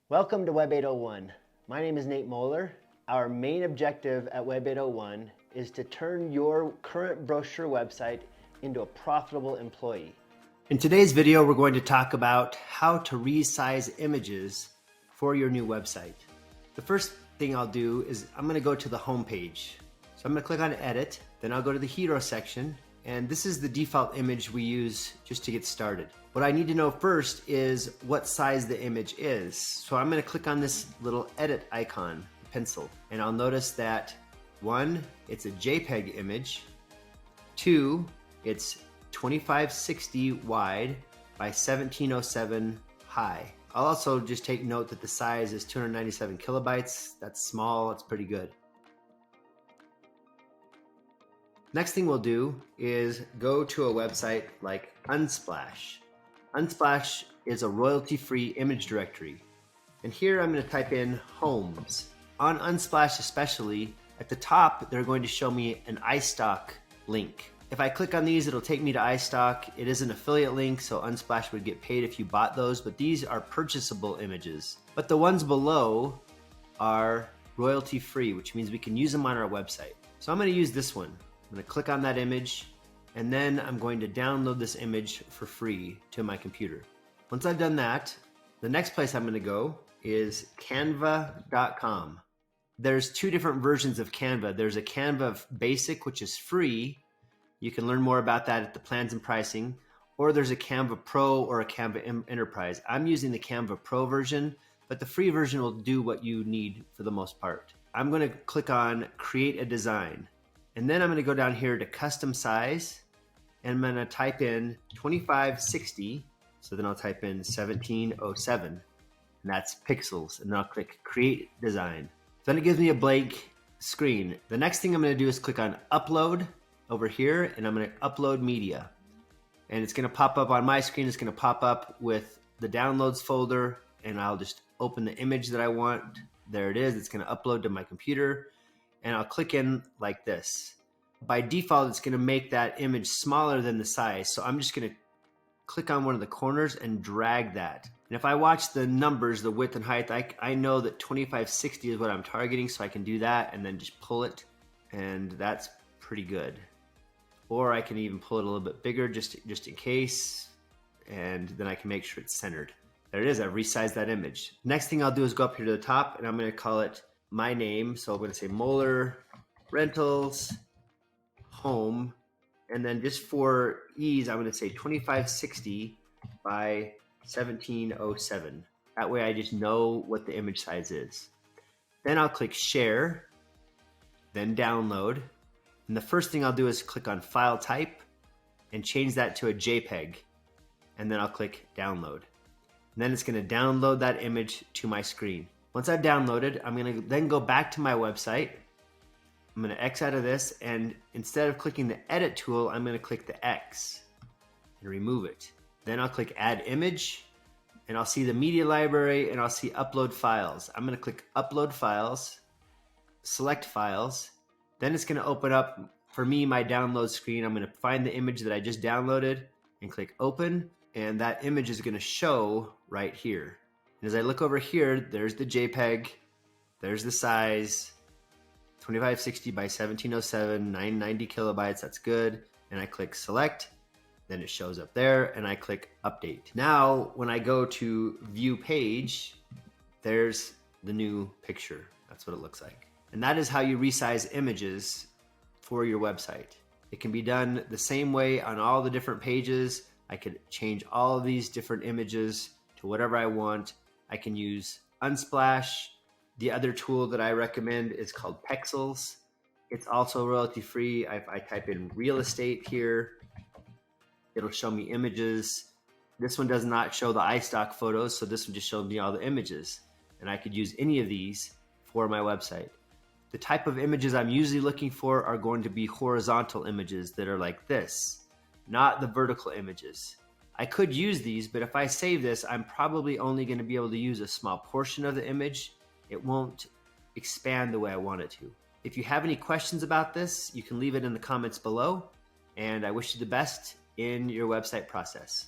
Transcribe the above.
Welcome to Web 801. My name is Nate Moeller. Our main objective at Web 801 is to turn your current brochure website into a profitable employee. In today's video, we're going to talk about how to resize images for your new website. The first thing I'll do is I'm going to go to the home page. So I'm going to click on Edit, then I'll go to the Hero section, and this is the default image we use just to get started. What I need to know first is what size the image is. So I'm going to click on this little edit icon, pencil, and I'll notice that 1, it's a JPEG image, 2, it's 2560 wide by 1707 high. I'll also just take note that the size is 297 kilobytes. That's small, that's pretty good. Next thing we'll do is go to a website like Unsplash. Unsplash is a royalty-free image directory. And here I'm going to type in homes. On Unsplash especially, at the top they're going to show me an iStock link. If I click on these, it'll take me to iStock. It is an affiliate link, so Unsplash would get paid if you bought those, but these are purchasable images. But the ones below are royalty-free, which means we can use them on our website. So I'm going to use this one. I'm going to click on that image, and then I'm going to download this image for free to my computer. Once I've done that, the next place I'm going to go is canva.com. There's two different versions of Canva. There's a Canva Basic, which is free. You can learn more about that at the plans and pricing. Or there's a Canva Pro or a Canva Enterprise. I'm using the Canva Pro version, but the free version will do what you need for the most part. I'm going to click on Create a Design. And then I'm going to go down here to Custom Size, and I'm going to type in 2560. So then I'll type in 1707, and that's pixels. And then I'll click Create Design. Then it gives me a blank screen. The next thing I'm going to do is click on Upload over here, and I'm going to upload media. And it's going to pop up on my screen. It's going to pop up with the downloads folder, and I'll just open the image that I want. There it is. It's going to upload to my computer. And I'll click in like this. By default, it's going to make that image smaller than the size. So I'm just going to click on one of the corners and drag that. And if I watch the numbers, the width and height, I know that 2560 is what I'm targeting, so I can do that and then just pull it. And that's pretty good. Or I can even pull it a little bit bigger just in case. And then I can make sure it's centered. There it is. I've resized that image. Next thing I'll do is go up here to the top, and I'm going to call it my name. So I'm going to say Moeller Rentals Home, and then just for ease, I'm going to say 2560 by 1707. That way I just know what the image size is. Then I'll click Share, then Download. And the first thing I'll do is click on File Type and change that to a JPEG. And then I'll click Download. And then it's going to download that image to my screen. Once I've downloaded, I'm going to then go back to my website. I'm going to X out of this, and instead of clicking the Edit tool, I'm going to click the X and remove it. Then I'll click Add Image, and I'll see the media library, and I'll see Upload Files. I'm going to click Upload Files, select Files. Then it's going to open up, for me, my download screen. I'm going to find the image that I just downloaded and click Open, and that image is going to show right here. And as I look over here, there's the JPEG, there's the size, 2560 by 1707, 990 kilobytes, that's good. And I click Select, then it shows up there, and I click Update. Now, when I go to View Page, there's the new picture. That's what it looks like. And that is how you resize images for your website. It can be done the same way on all the different pages. I could change all of these different images to whatever I want. I can use Unsplash. The other tool that I recommend is called Pexels. It's also royalty free. I type in real estate here. It'll show me images. This one does not show the iStock photos, so this one just shows me all the images. And I could use any of these for my website. The type of images I'm usually looking for are going to be horizontal images that are like this, not the vertical images. I could use these, but if I save this, I'm probably only going to be able to use a small portion of the image. It won't expand the way I want it to. If you have any questions about this, you can leave it in the comments below, and I wish you the best in your website process.